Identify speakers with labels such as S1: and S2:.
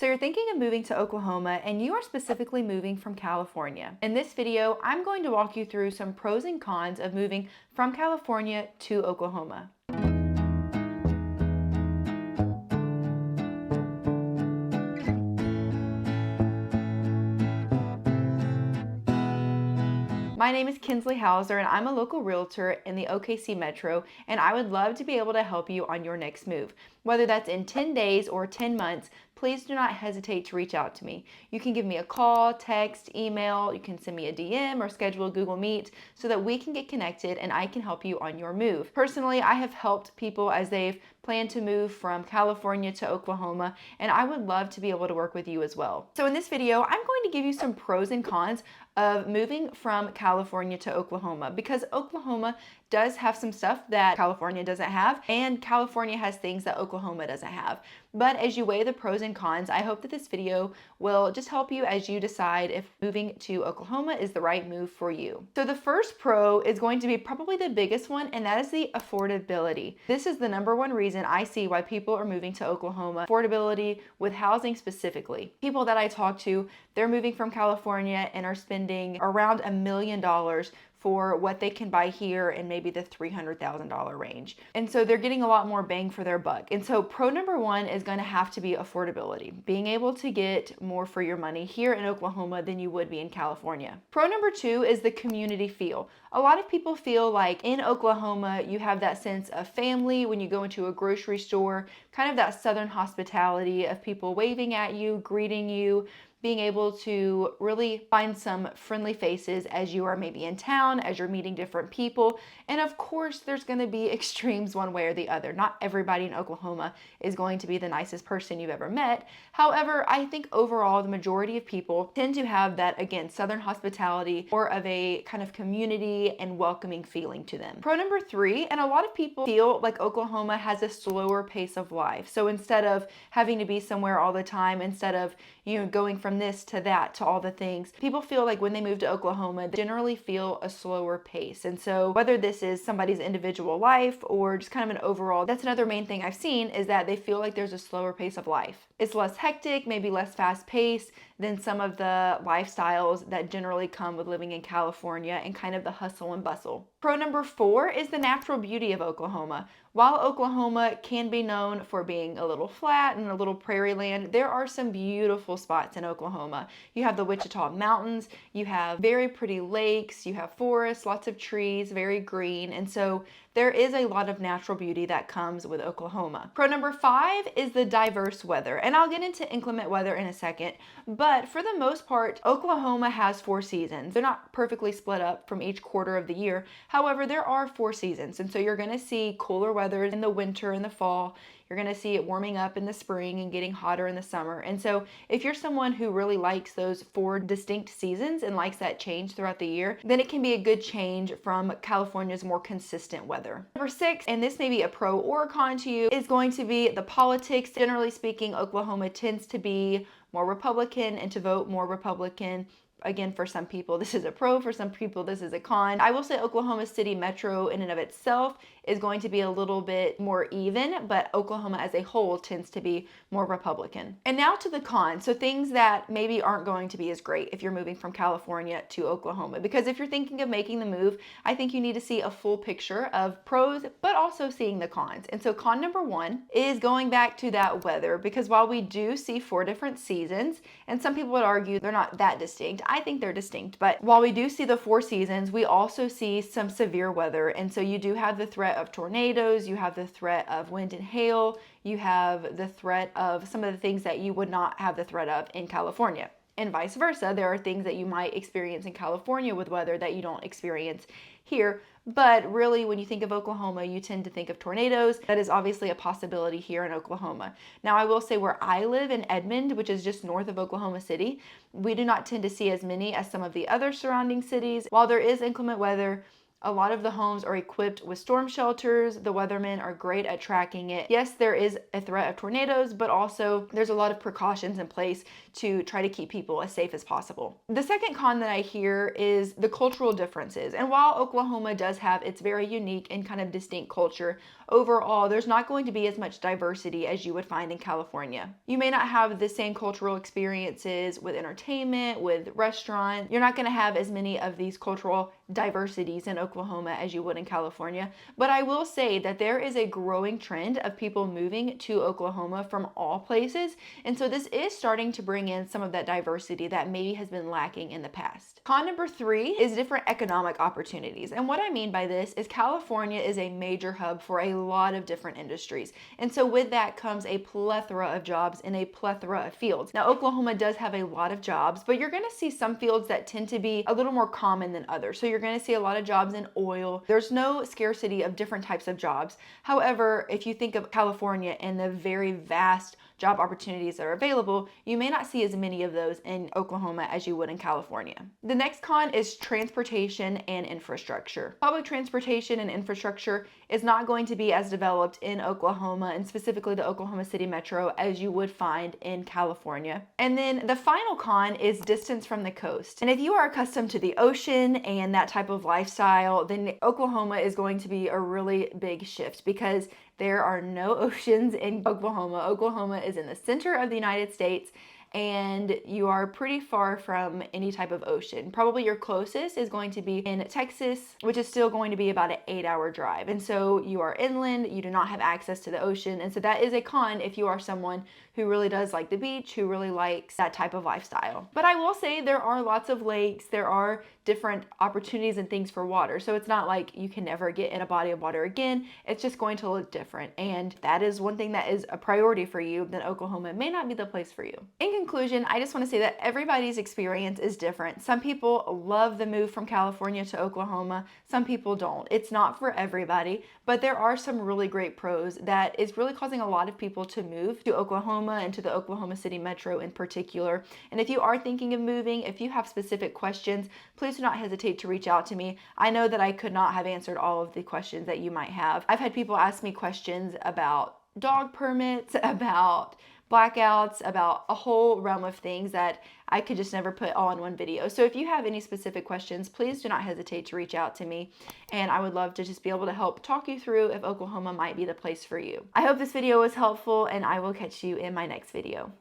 S1: So you're thinking of moving to Oklahoma and you are specifically moving from California. In this video, I'm going to walk you through some pros and cons of moving from California to Oklahoma. My name is Kinsley Hauser and I'm a local realtor in the OKC Metro, and I would love to be able to help you on your next move. Whether that's in 10 days or 10 months, please do not hesitate to reach out to me. You can give me a call, text, email, you can send me a DM or schedule a Google Meet so that we can get connected and I can help you on your move. Personally, I have helped people as they've planned to move from California to Oklahoma, and I would love to be able to work with you as well. So in this video, I'm going to give you some pros and cons of moving from California to Oklahoma, because Oklahoma does have some stuff that California doesn't have, and California has things that Oklahoma doesn't have. But as you weigh the pros and cons, I hope that this video will just help you as you decide if moving to Oklahoma is the right move for you. So the first pro is going to be probably the biggest one, and that is the affordability. This is the number one reason I see why people are moving to Oklahoma. Affordability with housing specifically. People that I talk to, they're moving from California and are spending around $1 million for what they can buy here in maybe the $300,000 range. And so they're getting a lot more bang for their buck. And so pro number one is going to have to be affordability, being able to get more for your money here in Oklahoma than you would be in California. Pro number two is the community feel. A lot of people feel like in Oklahoma, you have that sense of family when you go into a grocery store, kind of that Southern hospitality of people waving at you, greeting you, being able to really find some friendly faces as you are maybe in town, as you're meeting different people. And of course, there's going to be extremes one way or the other. Not everybody in Oklahoma is going to be the nicest person you've ever met. However, I think overall, the majority of people tend to have that, again, Southern hospitality, or of a kind of community and welcoming feeling to them. Pro number three, and a lot of people feel like Oklahoma has a slower pace of life. So instead of having to be somewhere all the time, instead of going from this to that to all the things, people feel like when they move to Oklahoma, they generally feel a slower pace. And so whether this is somebody's individual life or just kind of an overall, that's another main thing I've seen, is that they feel like there's a slower pace of life. It's less hectic, maybe less fast paced than some of the lifestyles that generally come with living in California and kind of the hustle and bustle. Pro number four is the natural beauty of Oklahoma. While Oklahoma can be known for being a little flat and a little prairie land, there are some beautiful spots in Oklahoma. You have the Wichita Mountains, you have very pretty lakes, you have forests, lots of trees, very green, and so there is a lot of natural beauty that comes with Oklahoma. Pro number five is the diverse weather, and I'll get into inclement weather in a second, but for the most part, Oklahoma has 4 seasons. They're not perfectly split up from each quarter of the year. However, there are 4 seasons, and so you're going to see cooler weather in the winter and the fall. You're going to see it warming up in the spring and getting hotter in the summer. And so if you're someone who really likes those 4 distinct seasons and likes that change throughout the year, then it can be a good change from California's more consistent weather. Number 6, and this may be a pro or a con to you, is going to be the politics. Generally speaking, Oklahoma tends to be more Republican and to vote more Republican. Again, for some people, this is a pro. For some people, this is a con. I will say Oklahoma City Metro in and of itself is going to be a little bit more even, but Oklahoma as a whole tends to be more Republican. And now to the cons. So things that maybe aren't going to be as great if you're moving from California to Oklahoma. Because if you're thinking of making the move, I think you need to see a full picture of pros, but also seeing the cons. And so con number one is going back to that weather, because while we do see 4 different seasons, and some people would argue they're not that distinct, I think they're distinct. But while we do see the 4 seasons, we also see some severe weather. And so you do have the threat of tornadoes, you have the threat of wind and hail, you have the threat of some of the things that you would not have the threat of in California. And vice versa, there are things that you might experience in California with weather that you don't experience here. But really, when you think of Oklahoma, you tend to think of tornadoes. That is obviously a possibility here in Oklahoma. Now, I will say where I live in Edmond, which is just north of Oklahoma City, we do not tend to see as many as some of the other surrounding cities. While there is inclement weather, A lot of the homes are equipped with storm shelters. The weathermen are great at tracking it. Yes, there is a threat of tornadoes, but also there's a lot of precautions in place to try to keep people as safe as possible. The second con that I hear is the cultural differences. And while Oklahoma does have its very unique and kind of distinct culture, overall, there's not going to be as much diversity as you would find in California. You may not have the same cultural experiences with entertainment, with restaurants. You're not going to have as many of these cultural diversities in Oklahoma as you would in California. But I will say that there is a growing trend of people moving to Oklahoma from all places. And so this is starting to bring in some of that diversity that maybe has been lacking in the past. Con number 3 is different economic opportunities. And what I mean by this is California is a major hub for a lot of different industries. And so with that comes a plethora of jobs in a plethora of fields. Now, Oklahoma does have a lot of jobs, but you're going to see some fields that tend to be a little more common than others. So you're going to see a lot of jobs in oil. There's no scarcity of different types of jobs. However, if you think of California and the very vast job opportunities that are available, you may not see as many of those in Oklahoma as you would in California. The next con is transportation and infrastructure. Public transportation and infrastructure is not going to be as developed in Oklahoma, and specifically the Oklahoma City Metro, as you would find in California. And then the final con is distance from the coast. And if you are accustomed to the ocean and that type of lifestyle, then Oklahoma is going to be a really big shift because there are no oceans in Oklahoma. Oklahoma is in the center of the United States, and you are pretty far from any type of ocean. Probably your closest is going to be in Texas, which is still going to be about an 8-hour drive. And so you are inland, you do not have access to the ocean. And so that is a con if you are someone who really does like the beach, who really likes that type of lifestyle. But I will say there are lots of lakes, there are different opportunities and things for water. So it's not like you can never get in a body of water again. It's just going to look different. And that is one thing that is a priority for you, then Oklahoma may not be the place for you. In conclusion, I just want to say that everybody's experience is different. Some people love the move from California to Oklahoma. Some people don't. It's not for everybody, but there are some really great pros that is really causing a lot of people to move to Oklahoma and to the Oklahoma City Metro in particular. And if you are thinking of moving, if you have specific questions, please do not hesitate to reach out to me. I know that I could not have answered all of the questions that you might have. I've had people ask me questions about dog permits, about blackouts, about a whole realm of things that I could just never put all in one video. So if you have any specific questions, please do not hesitate to reach out to me, and I would love to just be able to help talk you through if Oklahoma might be the place for you. I hope this video was helpful, and I will catch you in my next video.